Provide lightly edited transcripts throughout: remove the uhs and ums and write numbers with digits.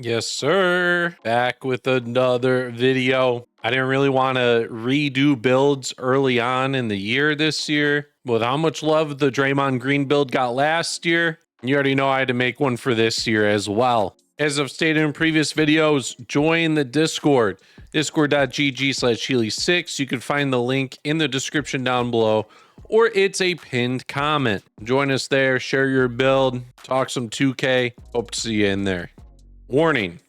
Yes, sir. Back with another video. I didn't really want to redo builds early on in the year this year. With how much love the Draymond Green build got last year, you already know I had to make one for this year as well. As I've stated in previous videos, join the Discord, discord.gg/Healy6. You can find the link in the description down below, or it's a pinned comment. Join us there, share your build, talk some 2K. Hope to see you in there. Warning,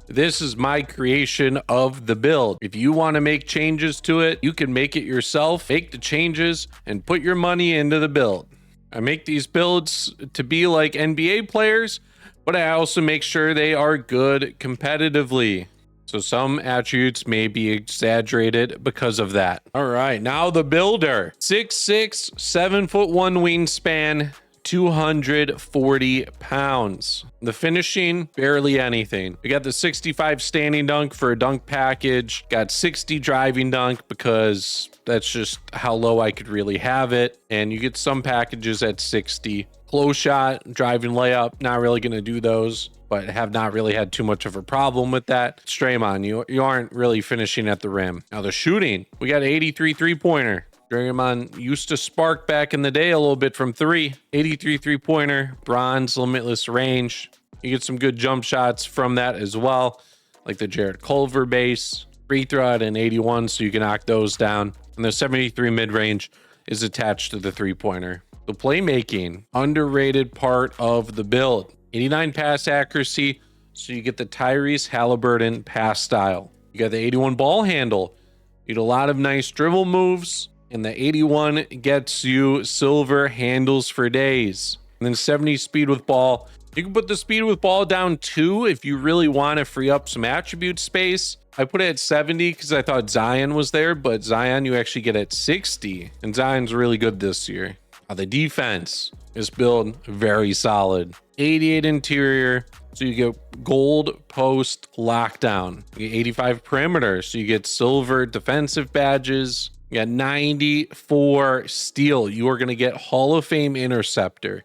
this is my creation of the build. If you want to make changes to it, you can make it yourself, make the changes, and put your money into the build. I make these builds to be like NBA players, but I also make sure they are good competitively. So some attributes may be exaggerated because of that. All right, now the builder. 6'6", 7'1" wingspan, 240 pounds. The finishing, barely anything. We got the 65 standing dunk for a dunk package. Got 60 driving dunk because that's just how low I could really have it. And you get some packages at 60. Close shot, driving layup, not really going to do those, but have not really had too much of a problem with that. Draymond, you aren't really finishing at the rim. Now the shooting, we got 83 three-pointer. Draymond used to spark back in the day a little bit from three. 83 three-pointer, bronze, limitless range. You get some good jump shots from that as well, like the Jared Culver base. Free throw at an 81, so you can knock those down. And the 73 mid-range is attached to the three-pointer. The playmaking, underrated part of the build. 89 pass accuracy, so you get the Tyrese Halliburton pass style. You got the 81 ball handle. You get a lot of nice dribble moves. And the 81 gets you silver handles for days. And then 70 speed with ball. You can put the speed with ball down 2 if you really want to free up some attribute space. I put it at 70 because I thought Zion was there, but Zion you actually get at 60. And Zion's really good this year. Now the defense, this build, very solid. 88 interior, so you get gold post lockdown. You get 85 perimeter, so you get silver defensive badges. You got 94 steal. You are going to get Hall of Fame interceptor.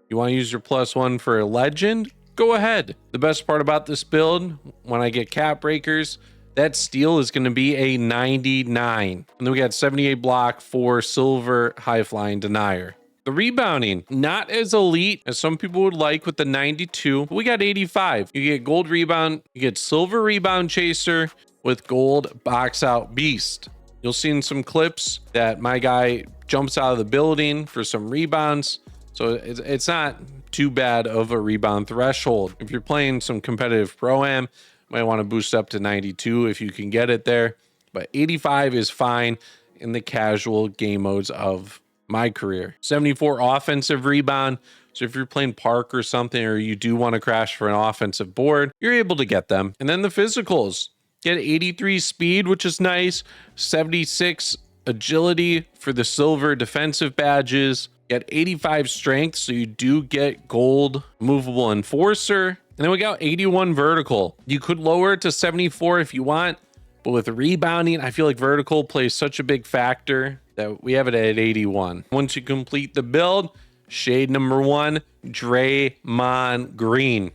You want to use your +1 for a legend? Go ahead. The best part about this build, when I get cap breakers, that steal is going to be a 99. And then we got 78 block for silver high flying denier. The rebounding, not as elite as some people would like with the 92. But we got 85. You get gold rebound. You get silver rebound chaser with gold box out beast. You'll see in some clips that my guy jumps out of the building for some rebounds. So it's not too bad of a rebound threshold. If you're playing some competitive pro-am, you might want to boost up to 92 if you can get it there. But 85 is fine in the casual game modes of my career. 74 offensive rebound. So if you're playing park or something, or you do want to crash for an offensive board, you're able to get them. And then the physicals. Get 83 speed, which is nice. 76 agility for the silver defensive badges. Get 85 strength, so you do get gold movable enforcer. And then we got 81 vertical. You could lower it to 74 if you want, but with rebounding, I feel like vertical plays such a big factor that we have it at 81. Once you complete the build, shade number 1, Draymond Green.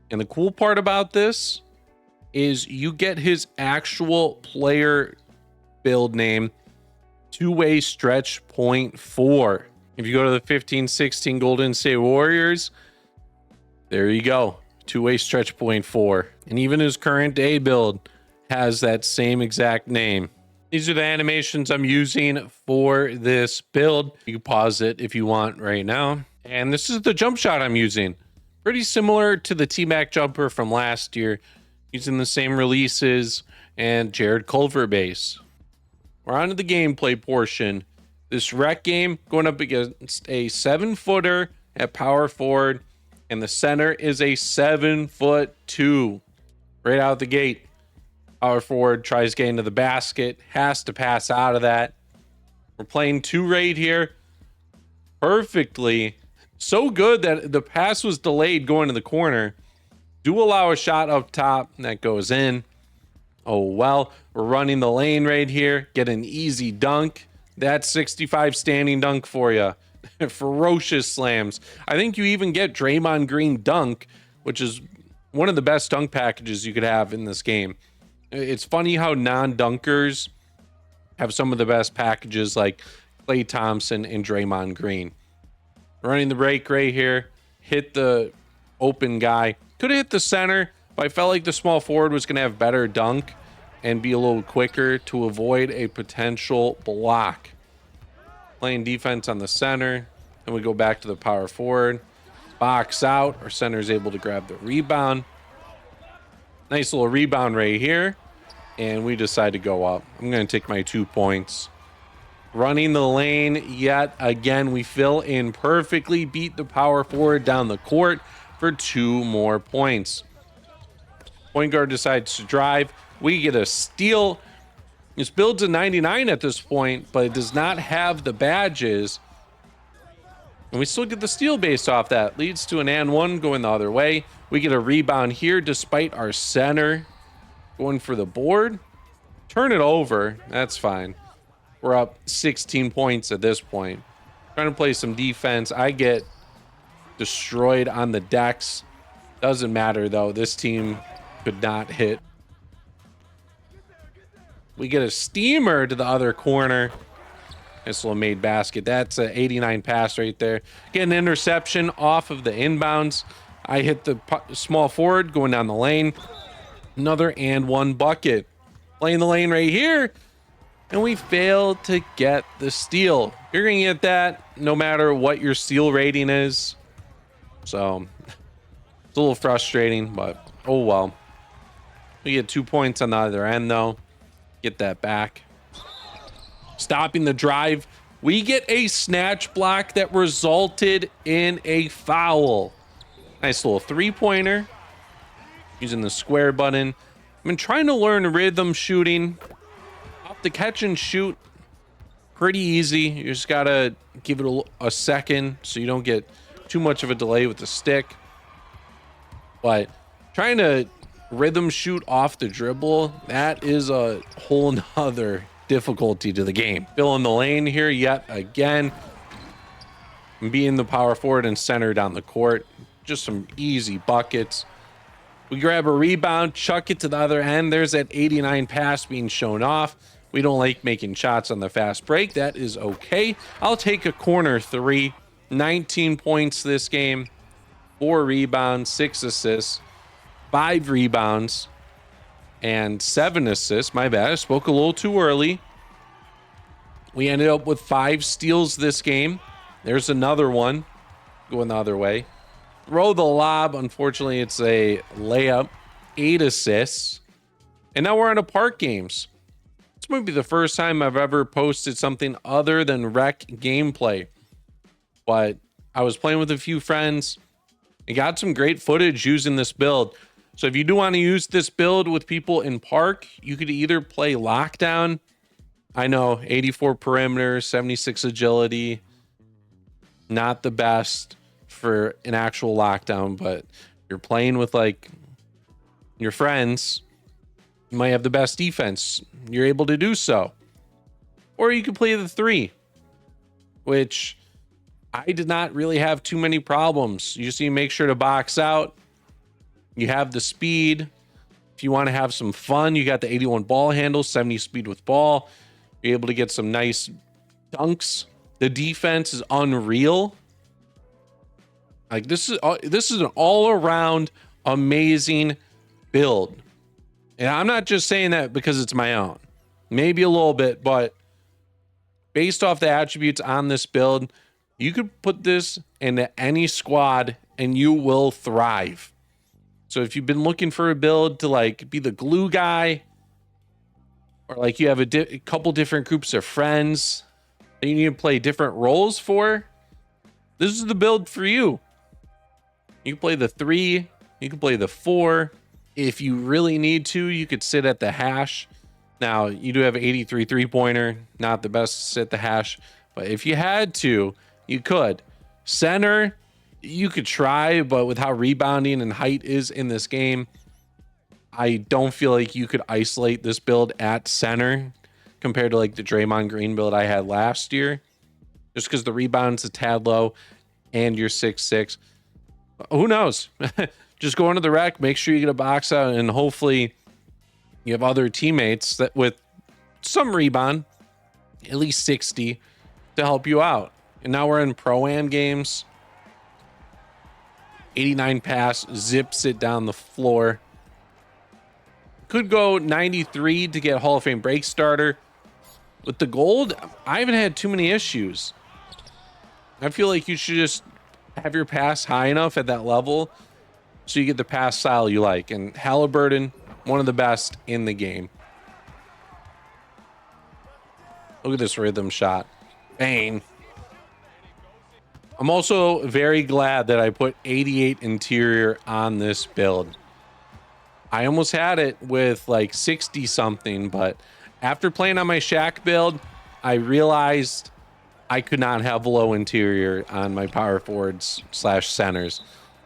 And the cool part about this is you get his actual player build name, two-way stretch point 4. If you go to the 15-16 Golden State Warriors, there you go, two-way stretch point 4. And even his current day build has that same exact name. These are the animations I'm using for this build. You can pause it if you want right now. And this is the jump shot I'm using. Pretty similar to the T-Mac jumper from last year, using the same releases and Jared Culver base. We're on to the gameplay portion. This rec game going up against a 7-footer at power forward, and the center is a 7'2". Right out the gate. Power forward tries getting to the basket, has to pass out of that. We're playing 2 right here perfectly. So good that the pass was delayed going to the corner. Do allow a shot up top, and that goes in. Oh, well, we're running the lane right here. Get an easy dunk. That's 65 standing dunk for you. Ferocious slams. I think you even get Draymond Green dunk, which is one of the best dunk packages you could have in this game. It's funny how non-dunkers have some of the best packages, like Klay Thompson and Draymond Green. Running the break right here, hit the open guy. Could have hit the center, but I felt like the small forward was going to have better dunk and be a little quicker to avoid a potential block. Playing defense on the center, and we go back to the power forward. Box out, our center is able to grab the rebound. Nice little rebound right here, and we decide to go up. I'm going to take my 2 points. Running the lane yet again, we fill in perfectly, beat the power forward down the court for 2 more points. Point guard decides to drive. We get a steal. This builds a 99 at this point, but it does not have the badges. And we still get the steal based off that. Leads to an and one going the other way. We get a rebound here despite our center going for the board. Turn it over. That's fine. We're up 16 points at this point. Trying to play some defense. I get destroyed on the decks. Doesn't matter though. This team could not hit. We get a steamer to the other corner. Nice little made basket. That's an 89 pass right there. Get an interception off of the inbounds. I hit the small forward going down the lane. Another and one bucket. Playing the lane right here. And we fail to get the steal. You're going to get that no matter what your steal rating is. So it's a little frustrating, but oh well. We get 2 points on the other end though. Get that back. Stopping the drive. We get a snatch block that resulted in a foul. Nice little 3-pointer. Using the square button. I've been trying to learn rhythm shooting. Off the catch and shoot. Pretty easy. You just gotta give it a second so you don't get too much of a delay with the stick. But trying to rhythm shoot off the dribble, that is a whole nother difficulty to the game. Filling the lane here yet again. Being the power forward and center down the court. Just some easy buckets. We grab a rebound, chuck it to the other end. There's that 89 pass being shown off. We don't like making shots on the fast break. That is okay. I'll take a corner 3. 19 points this game. 4 rebounds, 6 assists. 5 rebounds and 7 assists. My bad, I spoke a little too early. We ended up with 5 steals this game. There's another one going the other way. Throw the lob. Unfortunately, it's a layup. 8 assists. And now we're on to park games. This might be the first time I've ever posted something other than rec gameplay. But I was playing with a few friends and got some great footage using this build. So if you do want to use this build with people in park, you could either play lockdown. I know 84 perimeter, 76 agility, not the best for an actual lockdown, but you're playing with like your friends, you might have the best defense. You're able to do so. Or you could play the 3, which I did not really have too many problems. You just need to make sure to box out. You have the speed. If you want to have some fun, you got the 81 ball handle, 70 speed with ball. You're able to get some nice dunks. The defense is unreal. Like this is an all-around amazing build. And I'm not just saying that because it's my own. Maybe a little bit, but based off the attributes on this build, you could put this into any squad and you will thrive. So if you've been looking for a build to like be the glue guy, or like you have a couple different groups of friends that you need to play different roles for, this is the build for you. You can play the 3, you can play the 4. If you really need to, you could sit at the hash. Now, you do have an 83 3-pointer, not the best to sit the hash, but if you had to, you could. Center, you could try, but with how rebounding and height is in this game, I don't feel like you could isolate this build at center compared to like the Draymond Green build I had last year, just because the rebound's a tad low and you're 6'6". Who knows? just go into the rec, make sure you get a box out, and hopefully you have other teammates that with some rebound, at least 60, to help you out. And now we're in Pro-Am games. 89 pass, zips it down the floor. Could go 93 to get Hall of Fame break starter. With the gold, I haven't had too many issues. I feel like you should just have your pass high enough at that level so you get the pass style you like. And Halliburton, one of the best in the game. Look at this rhythm shot. Bang. I'm also very glad that I put 88 interior on this build. I almost had it with like 60 something, but after playing on my Shaq build, I realized I could not have low interior on my power forwards / centers.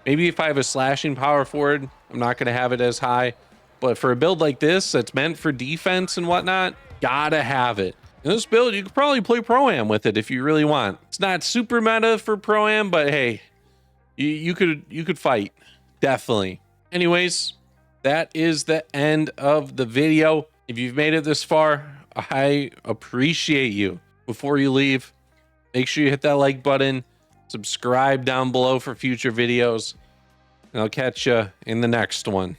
Maybe if I have a slashing power forward, I'm not going to have it as high. But for a build like this that's meant for defense and whatnot, gotta have it. In this build, you could probably play Pro-Am with it if you really want. It's not super meta for Pro-Am, but hey, you could fight. Definitely. Anyways, that is the end of the video. If you've made it this far, I appreciate you. Before you leave, make sure you hit that like button, subscribe down below for future videos, and I'll catch you in the next one.